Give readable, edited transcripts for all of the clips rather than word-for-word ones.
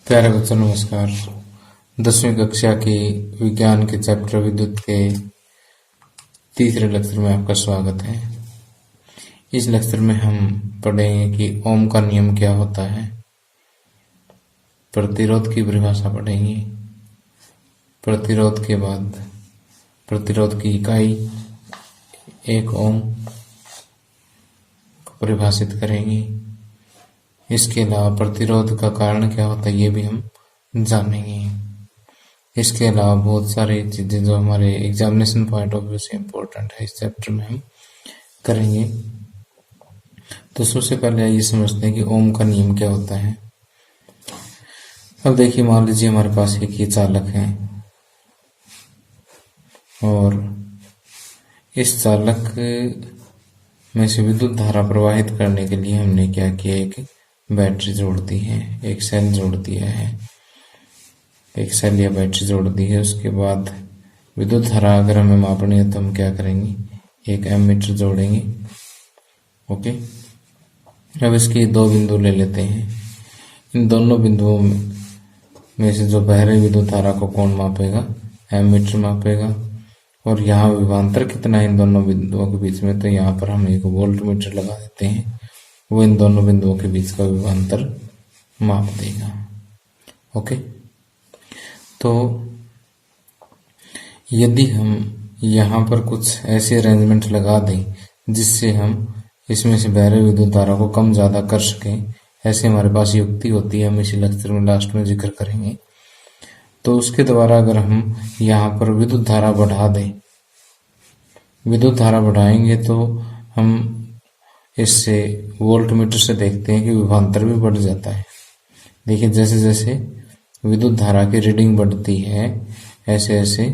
प्यारे बच्चों नमस्कार। 10वीं कक्षा की विज्ञान के चैप्टर विद्युत के तीसरे लेक्चर में आपका स्वागत है। इस लेक्चर में हम पढ़ेंगे कि ओम का नियम क्या होता है, प्रतिरोध की परिभाषा पढ़ेंगे, प्रतिरोध के बाद प्रतिरोध की इकाई 1 ओम को परिभाषित करेंगे। इसके अलावा प्रतिरोध का कारण क्या होता है ये भी हम जानेंगे। इसके अलावा बहुत सारी चीजें जो हमारे एग्जामिनेशन पॉइंट ऑफ व्यू से इम्पोर्टेंट है इस चैप्टर में हम करेंगे। तो सबसे पहले ये समझते हैं कि ओम का नियम क्या होता है। अब देखिए, मान लीजिए हमारे पास एक ये चालक है और इस चालक में से विद्युत धारा प्रवाहित करने के लिए हमने क्या किया, एक बैटरी जोड़ दी है, एक सेल जोड़ दिया है, एक सेल या बैटरी जोड़ दी है। उसके बाद विद्युत धारा अगर हमें मापनी है तो हम क्या करेंगे, एक एमीटर जोड़ेंगे। ओके, अब इसके 2 बिंदु ले लेते हैं। इन दोनों बिंदुओं में से जो बह रही विद्युत धारा को कौन मापेगा, एमीटर मापेगा। और यहाँ विभवांतर कितना है इन दोनों बिंदुओं के बीच में, तो यहाँ पर हम एक वोल्ट मीटर लगा देते हैं, वो इन दोनों बिंदुओं के बीच का विभवांतर माप देगा। ओके, तो यदि हम यहाँ पर कुछ ऐसे अरेंजमेंट लगा दें जिससे हम इसमें से बह रही विद्युत धारा को कम ज्यादा कर सकें, ऐसे हमारे पास युक्ति होती है, हम इसी लेक्चर में लास्ट में जिक्र करेंगे। तो उसके द्वारा अगर हम यहाँ पर विद्युत धारा बढ़ा दें, विद्युत धारा बढ़ाएंगे तो हम इससे वोल्ट मीटर से देखते हैं कि विभवांतर भी बढ़ जाता है। देखिए, जैसे जैसे विद्युत धारा की रीडिंग बढ़ती है ऐसे ऐसे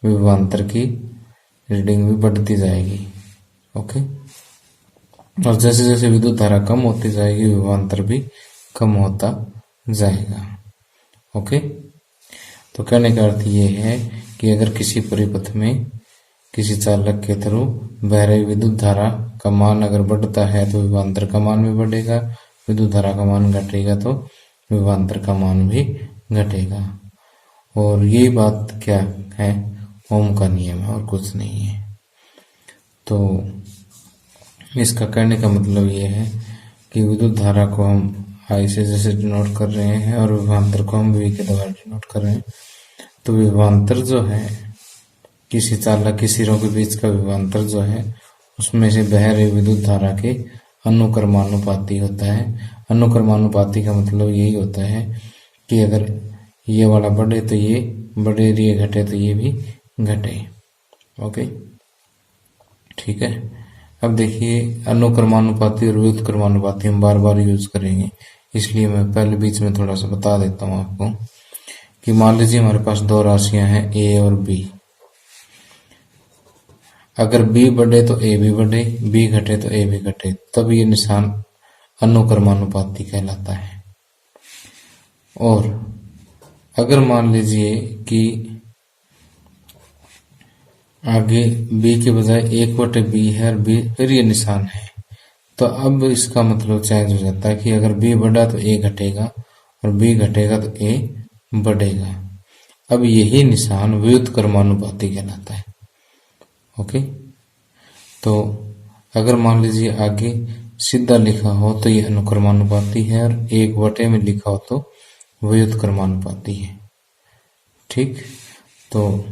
विभवांतर की रीडिंग भी बढ़ती जाएगी। ओके, और जैसे जैसे विद्युत धारा कम होती जाएगी विभवांतर भी कम होता जाएगा। ओके, तो कहने का अर्थ ये है कि अगर किसी परिपथ में किसी चालक के थ्रू बह रही विद्युत धारा का मान अगर बढ़ता है तो विभवांतर का मान भी बढ़ेगा, विद्युत धारा का मान घटेगा तो विभवांतर का मान भी घटेगा। और यही बात क्या है, ओम का नियम है और कुछ नहीं है। तो इसका कहने का मतलब ये है कि विद्युत धारा को हम आई से जैसे डिनोट कर रहे हैं और विभवांतर को हम वी के द्वारा डिनोट कर रहे हैं। तो विभवांतर जो है, किसी चालक की सिरों के बीच का विभवांतर जो है, उसमें से बह रही विद्युत धारा के अनुक्रमानुपाती होता है। अनुक्रमानुपाती का मतलब यही होता है कि अगर ये वाला बढ़े तो ये बढ़े, ये घटे तो ये भी घटे। ओके, ठीक है। अब देखिए, अनुक्रमानुपाती और व्युत्क्रमानुपाती हम बार बार यूज करेंगे, इसलिए मैं पहले बीच में थोड़ा सा बता देता हूँ आपको कि मान लीजिए हमारे पास 2 राशियां हैं ए और बी। अगर बी बढ़े तो ए भी बढ़े, बी घटे तो ए भी घटे, तब ये निशान अनुक्रमानुपाती कहलाता है। और अगर मान लीजिए कि आगे बी के बजाय 1/b है और बी फिर ये निशान है, तो अब इसका मतलब चेंज हो जाता है कि अगर बी बढ़ा तो ए घटेगा और बी घटेगा तो ए बढ़ेगा। अब यही निशान व्युत्क्रमानुपाती कहलाता है। ओके, तो अगर मान लीजिए आगे सीधा लिखा हो तो ये अनुक्रमानुपाती है और 1/, में लिखा हो तो व्युत्क्रमानुपाती है। ठीक, तो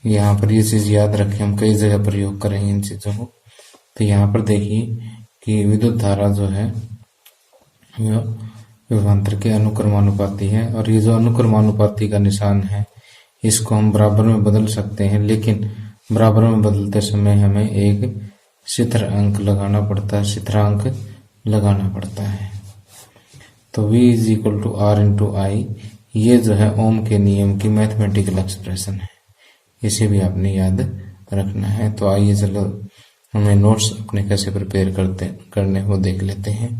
यहाँ पर ये चीज याद रखें, हम कई जगह प्रयोग करेंगे इन चीजों को। तो यहाँ पर देखिए कि विद्युत धारा जो है विभवांतर के अनुक्रमानुपाती है, और ये जो अनुक्रमानुपाती का निशान है इसको हम बराबर में बदल सकते हैं, लेकिन बराबर में बदलते समय हमें एक शिथिर अंक लगाना पड़ता है, शिथिरांक लगाना पड़ता है। तो V = R/I, ये जो है ओम के नियम की मैथमेटिकल एक्सप्रेशन है, इसे भी आपने याद रखना है। तो आइए चलो हमें नोट्स अपने कैसे प्रिपेयर करने वो देख लेते हैं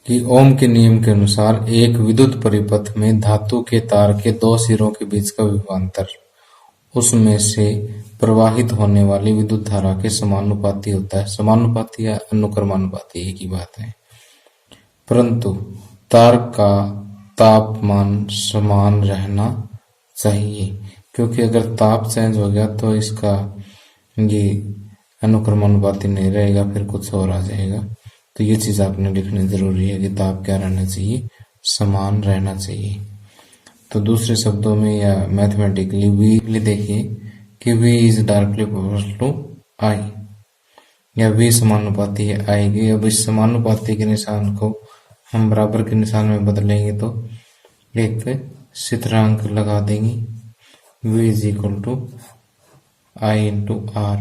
कि ओम के नियम के अनुसार एक विद्युत परिपथ में धातु के तार के 2 सिरों के बीच का विभवांतर उसमें से प्रवाहित होने वाली विद्युत धारा के समानुपाती होता है। समानुपाती या अनुक्रमानुपाती एक ही बात है। परंतु तार का तापमान समान रहना चाहिए, क्योंकि अगर ताप चेंज हो गया तो इसका ये अनुक्रमानुपाती नहीं रहेगा, फिर कुछ और आ जाएगा। तो ये चीज आपने लिखनी जरूरी है कि ताप क्या रहना चाहिए, समान रहना चाहिए। तो दूसरे शब्दों में या मैथमेटिकली वी देखिए कि V is directly proportional to I, या V समानुपाती है I के। अब इस समानुपाती के निशान को हम बराबर के निशान में बदलेंगे तो एक स्थिरांक लगा देंगे, V is equal to I into R।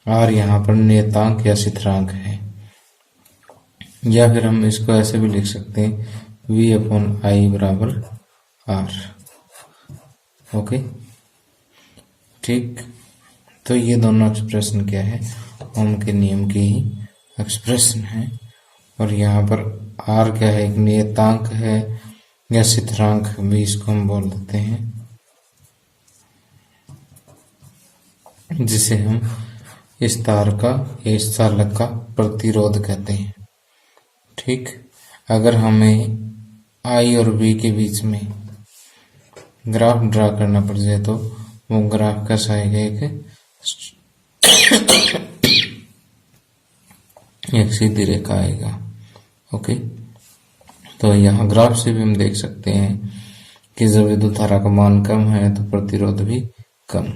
R यहाँ पर नियतांक या स्थिरांक है, या फिर हम इसको ऐसे भी लिख सकते हैं V अपॉन I बराबर R। ओके, ठीक। तो ये दोनों एक्सप्रेशन क्या है, ओम के नियम की ही एक्सप्रेशन है। और यहाँ पर R क्या है, एक नियतांक है या स्थिरांक भी इसको हम बोल देते हैं, जिसे हम इस तार का या इस चालक का प्रतिरोध कहते हैं। ठीक, अगर हमें I और V के बीच में ग्राफ ड्रा करना पड़ जाए तो वो ग्राफ कैसा आएगा, एक सीधी रेखा आएगा। ओके, तो यहाँ ग्राफ से भी हम देख सकते हैं कि जब विद्युत धारा का मान कम है तो प्रतिरोध भी कम।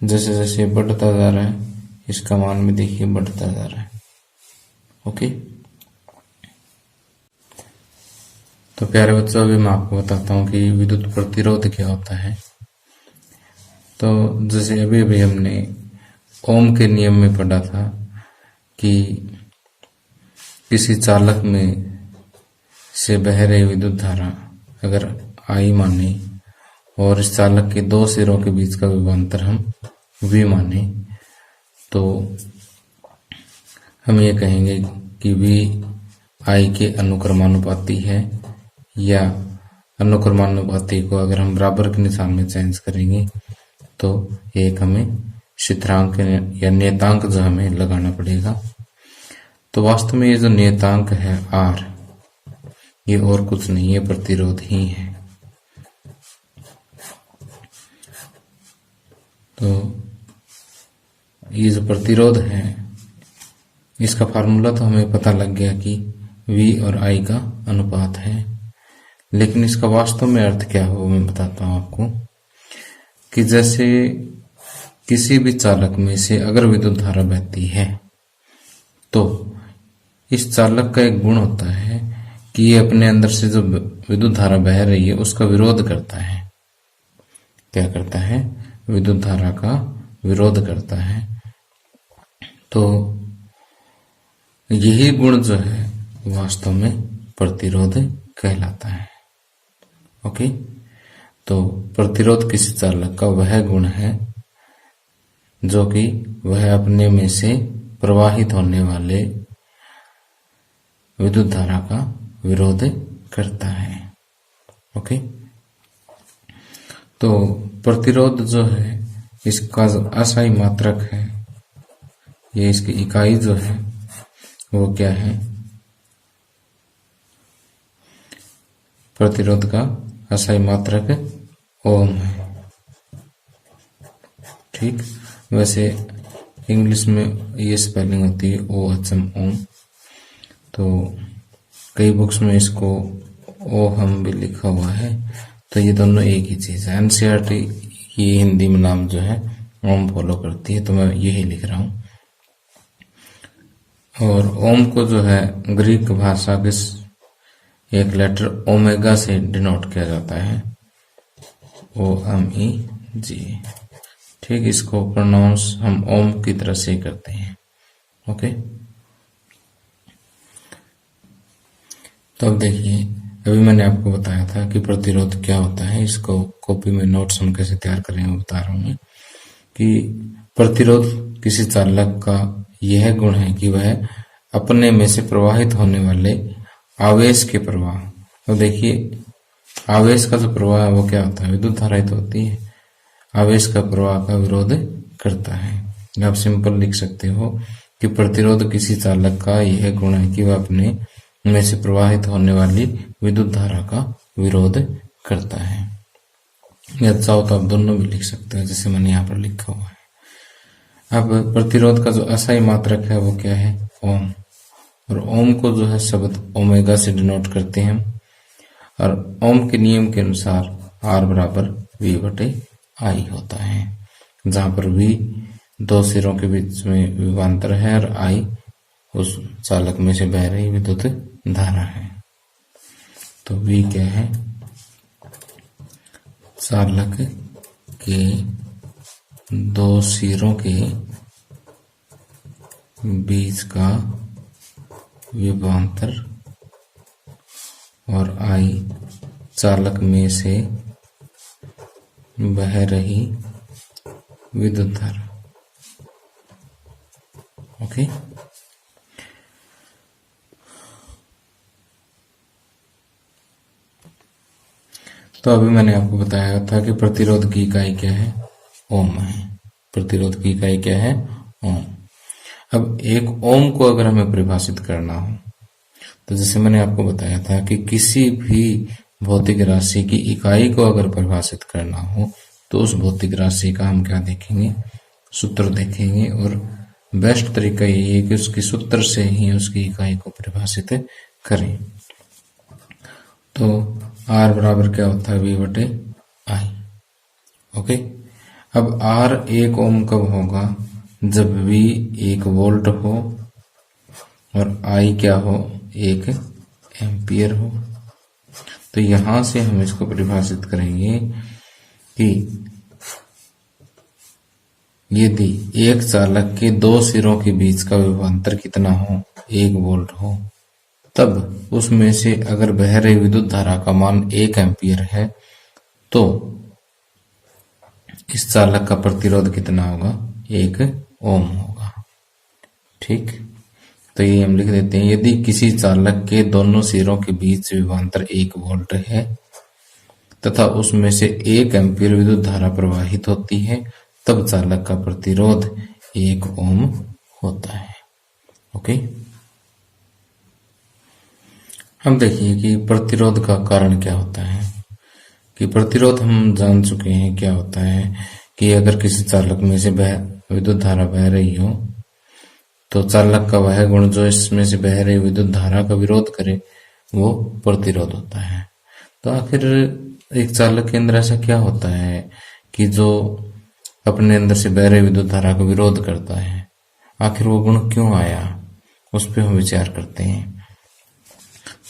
जैसे जैसे बढ़ता जा रहा है इसका मान भी देखिए बढ़ता जा रहा है। ओके, तो प्यारे बच्चों, अभी मैं आपको बताता हूँ कि विद्युत प्रतिरोध क्या होता है। तो जैसे अभी अभी हमने ओम के नियम में पढ़ा था कि किसी चालक में से बह रही विद्युत धारा अगर I माने और इस चालक के दो सिरों के बीच का विभवांतर हम V माने, तो हम ये कहेंगे कि V I के अनुक्रमानुपाती है, या अनुक्रमानुपाती को अगर हम बराबर के निशान में चेंज करेंगे तो एक हमें स्थिरांक या नियतांक जो हमें लगाना पड़ेगा। तो वास्तव में ये जो नियतांक है R, ये और कुछ नहीं है, प्रतिरोध ही है। तो ये जो प्रतिरोध है इसका फार्मूला तो हमें पता लग गया कि V और I का अनुपात है, लेकिन इसका वास्तव में अर्थ क्या हो मैं बताता हूं आपको। कि जैसे किसी भी चालक में से अगर विद्युत धारा बहती है तो इस चालक का एक गुण होता है कि ये अपने अंदर से जो विद्युत धारा बह रही है उसका विरोध करता है। क्या करता है, विद्युत धारा का विरोध करता है। तो यही गुण जो है वास्तव में प्रतिरोध कहलाता है। ओके, तो प्रतिरोध किसी चालक का वह गुण है जो कि वह अपने में से प्रवाहित होने वाले विद्युत धारा का विरोध करता है। ओके, तो प्रतिरोध जो है इसका जो असाई मात्रक है, ये इसकी इकाई जो है वो क्या है, प्रतिरोध का असाई मात्रक ओम है। ठीक, वैसे इंग्लिश में ये स्पेलिंग होती है OHM ओम, तो कई बुक्स में इसको ओहम भी लिखा हुआ है। तो ये दोनों एक ही चीज है। NCERT ये हिंदी में नाम जो है ओम फॉलो करती है, तो मैं यही लिख रहा हूँ। और ओम को जो है ग्रीक भाषा के एक लेटर ओमेगा से डिनोट किया जाता है, OMEG। ठीक, इसको प्रोनाउंस हम ओम की तरह से करते हैं। ओके, तो अब देखिए, अभी मैंने आपको बताया था कि प्रतिरोध क्या होता है। इसको कॉपी में नोट्स हम कैसे तैयार करें वो बता रहा हूँ कि प्रतिरोध किसी चालक का यह गुण है कि वह अपने में से प्रवाहित होने वाले आवेश के प्रवाह, तो देखिए आवेश का जो प्रवाह है वो क्या होता है, विद्युत धारा तो होती है, आवेश का प्रवाह का विरोध करता है। आप सिंपल लिख सकते हो कि प्रतिरोध किसी चालक का यह गुण है कि वह अपने में से प्रवाहित होने वाली विद्युत धारा का विरोध करता है। या चाहो तो आप दोनों भी लिख सकते हो, जैसे मैंने यहाँ पर लिखा हुआ है। अब प्रतिरोध का जो असाई मात्रक है वो क्या है? ओम। और ओम को जो है शब्द ओमेगा से डिनोट करते हैं हम। और ओम के नियम के अनुसार R बराबर V बटे I होता है, जहां पर V दो सिरों के बीच में विभवांतर है और I उस चालक में से बह रही विद्युत धारा है। तो V क्या है? चालक के दो सिरों के बीच का विभवांतर और I चालक में से बह रही विद्युत धारा। ओके, तो अभी मैंने आपको बताया था कि प्रतिरोध की इकाई क्या है? ओम है। प्रतिरोध की इकाई क्या है? ओम। अब एक ओम को अगर हमें परिभाषित करना हो तो जैसे मैंने आपको बताया था कि किसी भी भौतिक राशि की इकाई को अगर परिभाषित करना हो तो उस भौतिक राशि का हम क्या देखेंगे? सूत्र देखेंगे। और बेस्ट तरीका यही है कि उसकी सूत्र से ही उसकी इकाई को परिभाषित करें। तो R बराबर क्या होता है? V बटे I। ओके, अब R 1 ओम कब होगा? जब V 1 वोल्ट हो और I क्या हो? 1 एम्पियर हो। तो यहां से हम इसको परिभाषित करेंगे कि यदि एक चालक के दो सिरों के बीच का विभवांतर कितना हो? 1 वोल्ट हो, तब उसमें से अगर बह रही विद्युत धारा का मान 1 एम्पियर है तो इस चालक का प्रतिरोध कितना होगा? 1 ओम होगा। ठीक, तो ये हम लिख देते हैं। यदि किसी चालक के दोनों सिरों के बीच विभवांतर 1 वोल्ट है तथा उसमें से 1 एम्पियर विद्युत धारा प्रवाहित होती है, तब चालक का प्रतिरोध 1 ओम होता है। ओके, हम देखिए कि प्रतिरोध का कारण क्या होता है। कि प्रतिरोध हम जान चुके हैं क्या होता है कि अगर किसी चालक में से विद्युत धारा बह रही हो तो चालक का वह गुण जो इसमें से बह रही विद्युत धारा का विरोध करे वो प्रतिरोध होता है। तो आखिर एक चालक के अंदर ऐसा क्या होता है कि जो अपने अंदर से बह रही विद्युत धारा का विरोध करता है? आखिर वो गुण क्यों आया, उस पर हम विचार करते हैं।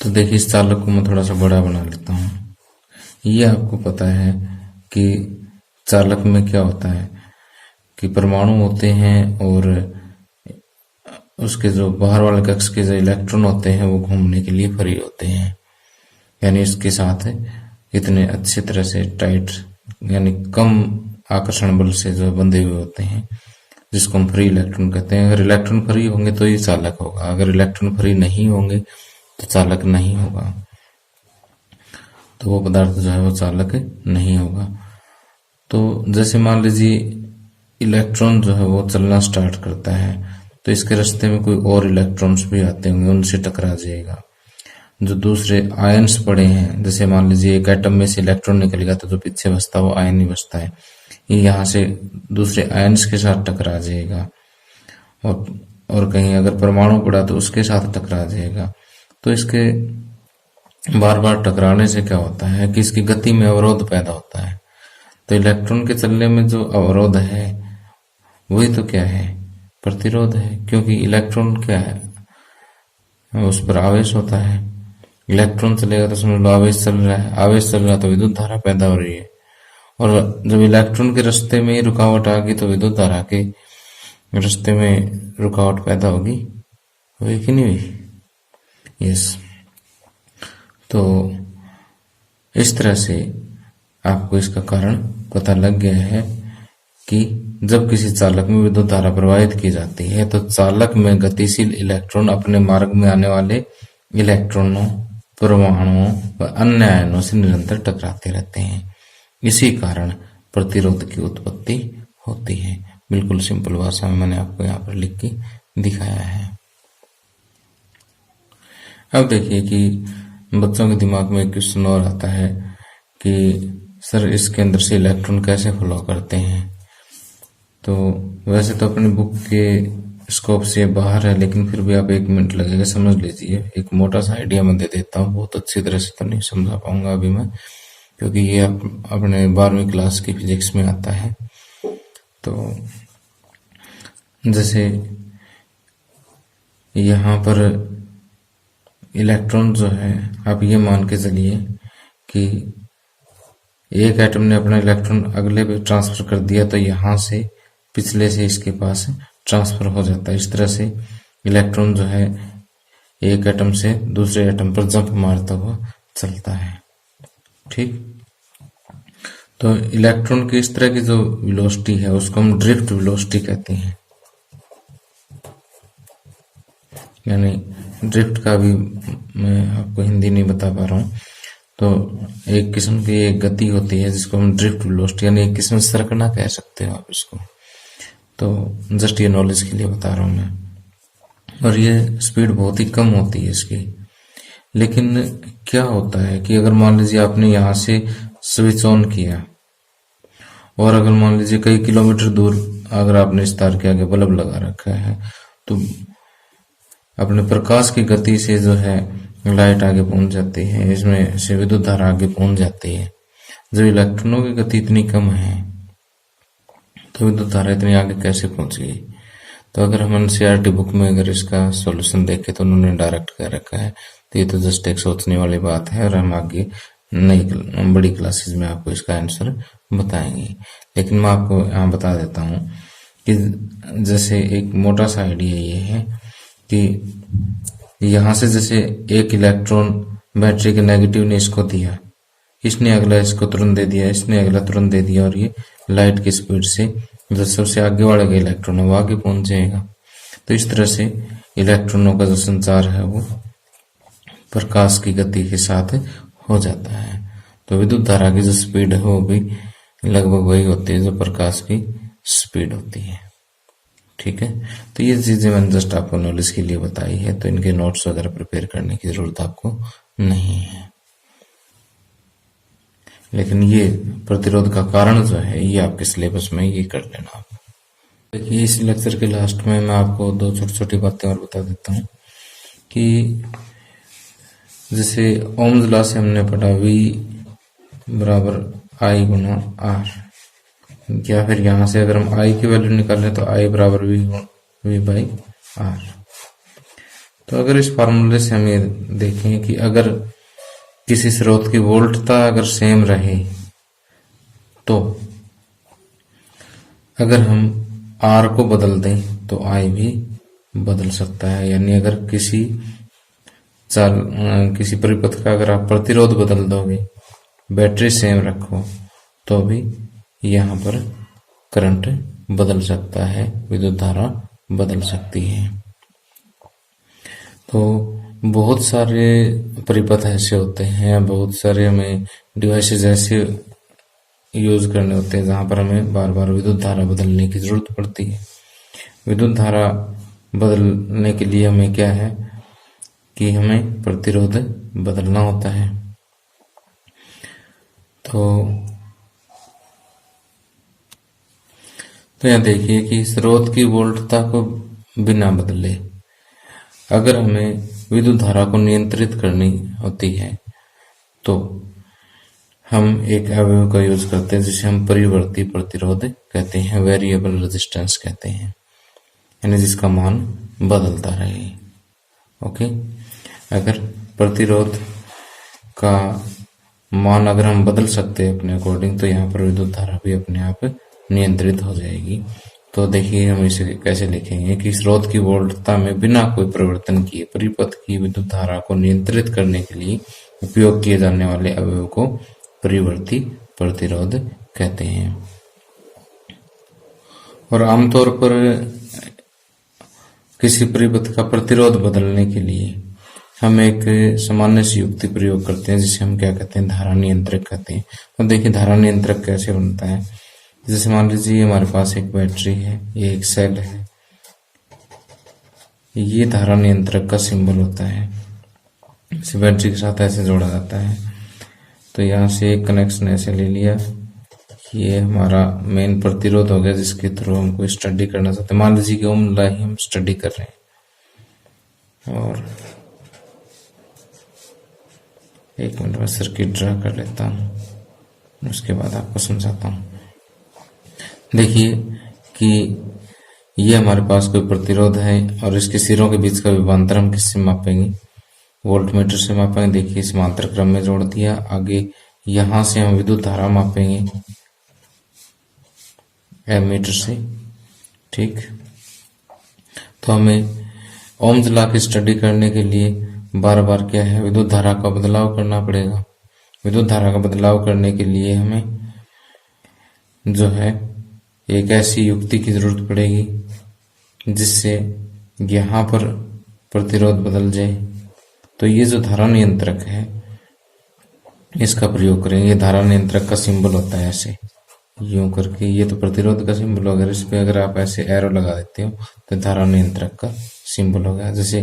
तो देखिए, इस चालक को मैं थोड़ा सा बड़ा बना लेता हूँ। ये आपको पता है कि चालक में क्या होता है कि परमाणु होते हैं और उसके जो बाहर वाले कक्ष के जो इलेक्ट्रॉन होते हैं वो घूमने के लिए फ्री होते हैं, यानी इसके साथ इतने अच्छी तरह से टाइट यानी कम आकर्षण बल से जो बंधे हुए होते हैं, जिसको हम फ्री इलेक्ट्रॉन कहते हैं। अगर इलेक्ट्रॉन फ्री होंगे तो ये चालक होगा, अगर इलेक्ट्रॉन फ्री नहीं होंगे तो चालक नहीं होगा। तो वो पदार्थ जो है वो चालक नहीं होगा। तो जैसे मान लीजिए इलेक्ट्रॉन जो है वो चलना स्टार्ट करता है तो इसके रास्ते में कोई और इलेक्ट्रॉन्स भी आते होंगे, उनसे टकरा जाएगा। जो दूसरे आयन्स पड़े हैं, जैसे मान लीजिए एक एटम में से इलेक्ट्रॉन निकलेगा तो जो पीछे बचता है वो आयन ही बचता है, ये यहाँ से दूसरे आयन्स के साथ टकरा जाएगा। और कहीं अगर परमाणु पड़ा तो उसके साथ टकरा जाएगा। तो इसके बार बार टकराने से क्या होता है कि इसकी गति में अवरोध पैदा होता है। तो इलेक्ट्रॉन के चलने में जो अवरोध है वही तो क्या है? प्रतिरोध है। क्योंकि इलेक्ट्रॉन क्या है? उस पर आवेश होता है। इलेक्ट्रॉन चलेगा तो समझ लो आवेश चल रहा है, आवेश चल रहा है तो विद्युत धारा पैदा हो रही है। और जब इलेक्ट्रॉन के रास्ते में रुकावट आ गई तो विद्युत धारा के रास्ते में रुकावट पैदा होगी, हुई कि नहीं हुई? यस। तो इस तरह से आपको इसका कारण पता लग गया है कि जब किसी चालक में विद्युत धारा प्रवाहित की जाती है तो चालक में गतिशील इलेक्ट्रॉन अपने मार्ग में आने वाले इलेक्ट्रॉनों, परमाणुओं व अन्य आयनों से निरंतर टकराते रहते हैं। इसी कारण प्रतिरोध की उत्पत्ति होती है। बिल्कुल सिंपल भाषा में मैंने आपको यहाँ पर लिख के दिखाया है। अब देखिए कि बच्चों के दिमाग में एक क्वेश्चन और आता है कि सर इसके अंदर से इलेक्ट्रॉन कैसे फ्लो करते हैं। तो वैसे तो अपनी बुक के स्कोप से बाहर है, लेकिन फिर भी आप 1 मिनट लगेगा, समझ लीजिए। एक मोटा सा आइडिया मैं दे देता हूँ, बहुत अच्छी तरह से तो नहीं समझा पाऊंगा अभी मैं, क्योंकि ये अपने 12वीं क्लास की फिजिक्स में आता है। तो जैसे यहाँ पर इलेक्ट्रॉन जो है, आप ये मान के चलिए कि एक एटम ने अपना इलेक्ट्रॉन अगले पे ट्रांसफर कर दिया, तो यहाँ से पिछले से इसके पास ट्रांसफर हो जाता है। इस तरह से इलेक्ट्रॉन जो है एक एटम से दूसरे एटम पर जंप मारता हुआ चलता है। ठीक, तो इलेक्ट्रॉन की इस तरह की जो वेलोसिटी है उसको हम ड्रिफ्ट वेलोसिटी कहते हैं। यानी ड्रिफ्ट का भी मैं आपको हिंदी नहीं बता पा रहा हूँ। तो एक किस्म की एक गति होती है जिसको हम ड्रिफ्ट वेलोसिटी, यानी एक किस्म सरकना कह सकते हो आप इसको। तो जस्ट ये नॉलेज के लिए बता रहा हूँ मैं। और ये स्पीड बहुत ही कम होती है इसकी। लेकिन क्या होता है कि अगर मान लीजिए आपने यहाँ से स्विच ऑन किया, और अगर मान लीजिए कई किलोमीटर दूर अगर आपने इस तार के आगे बल्ब लगा रखा है, तो अपने प्रकाश की गति से जो है लाइट आगे पहुंच जाती है, इसमें से विद्युत धारा आगे पहुंच जाती है। जब इलेक्ट्रॉनों की गति इतनी कम है तो विद्युत धारा इतनी आगे कैसे पहुंच गई। तो अगर हम एनसीईआरटी बुक में अगर इसका सॉल्यूशन देखें तो उन्होंने डायरेक्ट कह रखा है। तो ये तो जस्ट एक सोचने वाली बात है, और हम आगे नई बड़ी क्लासेस में आपको इसका आंसर बताएंगे। लेकिन मैं आपको यहाँ बता देता हूँ कि जैसे एक मोटा सा आइडिया ये है कि यहाँ से जैसे एक इलेक्ट्रॉन बैटरी के नेगेटिव ने इसको दिया, इसने अगला इसको तुरंत दे दिया, इसने अगला तुरंत दे दिया, और ये लाइट की स्पीड से जो सबसे आगे वाला का इलेक्ट्रॉन है वो आगे पहुंच जाएगा। तो इस तरह से इलेक्ट्रॉनों का जो संचार है वो प्रकाश की गति के साथ हो जाता है। तो विद्युत धारा की जो स्पीड है वो भी लगभग वही होती है जो प्रकाश की स्पीड होती है। ठीक है, तो ये चीजें मैंने जस्ट आपको नॉलेज के लिए बताई है, तो इनके नोट्स वगैरह प्रिपेयर करने की जरूरत आपको नहीं है। लेकिन ये प्रतिरोध का कारण जो है ये आपके सिलेबस में ये कर लेना आप। देखिए इस लेक्चर के लास्ट में मैं आपको 2 छोटी छोटी बातें और बता देता हूँ कि जैसे ओम्स लॉ से हमने पढ़ा V बराबर I गुना R, या फिर यहाँ से अगर हम I की वैल्यू निकालें तो I बराबर V बाई R। तो अगर इस फार्मूले से हम ये देखें कि अगर किसी स्रोत की वोल्टता अगर सेम रहे, तो अगर हम R को बदल दें तो I भी बदल सकता है। यानी अगर किसी परिपथ का अगर आप प्रतिरोध बदल दोगे, बैटरी सेम रखो, तो भी यहाँ पर करंट बदल सकता है, विद्युत धारा बदल सकती है। तो बहुत सारे परिपथ ऐसे होते हैं, बहुत सारे हमें डिवाइसेस ऐसे यूज करने होते हैं जहां पर हमें बार बार विद्युत धारा बदलने की जरूरत पड़ती है। विद्युत धारा बदलने के लिए हमें क्या है कि हमें प्रतिरोध बदलना होता है। तो यहाँ देखिए कि स्रोत की वोल्टता को बिना बदले अगर हमें विद्युत धारा को नियंत्रित करनी होती है, तो हम एक अवयव का यूज करते हैं जिसे हम परिवर्ती प्रतिरोध कहते हैं, वेरिएबल रेजिस्टेंस कहते हैं, यानी जिसका मान बदलता रहे। ओके, अगर प्रतिरोध का मान अगर हम बदल सकते हैं अपने अकॉर्डिंग, तो यहाँ पर विद्युत धारा भी अपने आप नियंत्रित हो जाएगी। तो देखिए हम इसे कैसे लिखेंगे कि स्रोत की वोल्टता में बिना कोई परिवर्तन किए परिपथ की विद्युत धारा को नियंत्रित करने के लिए उपयोग किए जाने वाले अवयव को परिवर्ती प्रतिरोध कहते हैं। और आमतौर पर किसी परिपथ का प्रतिरोध बदलने के लिए हम एक सामान्य सी युक्ति प्रयोग करते हैं जिसे हम क्या कहते हैं, धारा नियंत्रक कहते हैं। तो देखिए धारा नियंत्रक कैसे बनता है। जैसे मान लीजिए हमारे पास एक बैटरी है, ये एक सेल है, ये धारा नियंत्रक का सिंबल होता है। इसे बैटरी के साथ ऐसे जोड़ा जाता है। तो यहाँ से एक कनेक्शन ऐसे ले लिया, ये हमारा मेन प्रतिरोध हो गया जिसके थ्रू हमको स्टडी करना चाहते हैं। मान लीजिए कि ओम लॉ ही हम स्टडी कर रहे हैं, और एक मिनट में सर्किट ड्रा कर लेता हूँ, उसके बाद आपको समझाता हूँ। देखिए कि ये हमारे पास कोई प्रतिरोध है और इसके सिरों के बीच का विभवांतर हम किससे मापेंगे? वोल्टमीटर से मापेंगे। देखिए समांतर क्रम में जोड़ दिया। आगे यहां से हम विद्युत धारा मापेंगे एमीटर से, ठीक। तो हमें ओम्स लॉ की स्टडी करने के लिए बार बार क्या है, विद्युत धारा का बदलाव करना पड़ेगा। विद्युत धारा का बदलाव करने के लिए हमें जो है एक ऐसी युक्ति की जरूरत पड़ेगी जिससे यहाँ पर प्रतिरोध बदल जाए। तो ये जो धारा नियंत्रक है इसका प्रयोग करेंगे। ये धारा नियंत्रक का सिंबल होता है ऐसे यूं करके, ये तो प्रतिरोध का सिंबल होगा। इस पे अगर आप ऐसे एरो लगा देते हो तो धारा नियंत्रक का सिंबल होगा। जैसे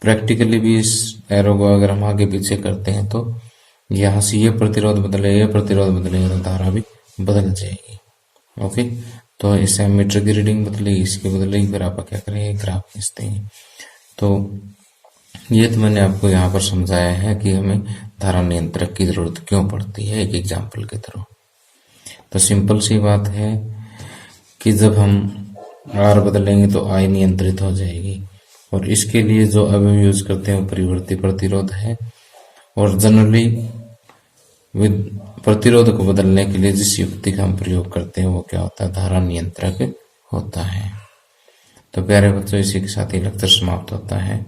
प्रैक्टिकली भी इस एरो को अगर हम आगे पीछे करते हैं तो यहाँ से ये प्रतिरोध बदले, ये प्रतिरोध बदलेगा तो धारा भी बदल जाएगी। ओके, तो इस एमीटर की रीडिंग बदलेगी, इसकी बदलेगी, फिर आप क्या करेंगे, ग्राफ खींचते हैं। तो ये तो मैंने आपको यहाँ पर समझाया है कि हमें धारा नियंत्रक की जरूरत क्यों पड़ती है एक एग्जाम्पल के थ्रू। तो सिंपल सी बात है कि जब हम आर बदलेंगे तो आई नियंत्रित हो जाएगी, और इसके लिए जो अब हम यूज करते हैं वो परिवर्ती प्रतिरोध है। और जनरली प्रतिरोध को बदलने के लिए जिस युक्ति का हम प्रयोग करते हैं वो क्या होता है, धारा नियंत्रक होता है। तो प्यारे बच्चों, इसी के साथ ही लेक्चर समाप्त होता है।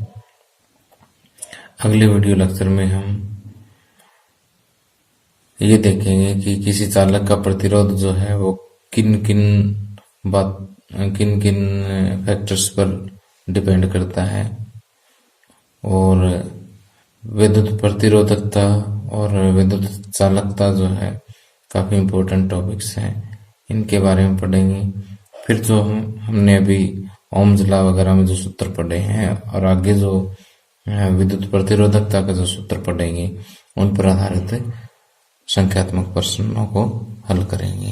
अगले वीडियो लेक्चर में हम ये देखेंगे कि किसी चालक का प्रतिरोध जो है वो किन किन फैक्टर्स पर डिपेंड करता है, और विद्युत प्रतिरोधकता और विद्युत चालकता जो है काफी इम्पोर्टेंट टॉपिक्स हैं, इनके बारे में पढ़ेंगे। फिर जो हमने अभी ओम्स लॉ वगैरह में जो सूत्र पढ़े हैं और आगे जो विद्युत प्रतिरोधकता का जो सूत्र पढ़ेंगे उन पर आधारित संख्यात्मक प्रश्नों को हल करेंगे।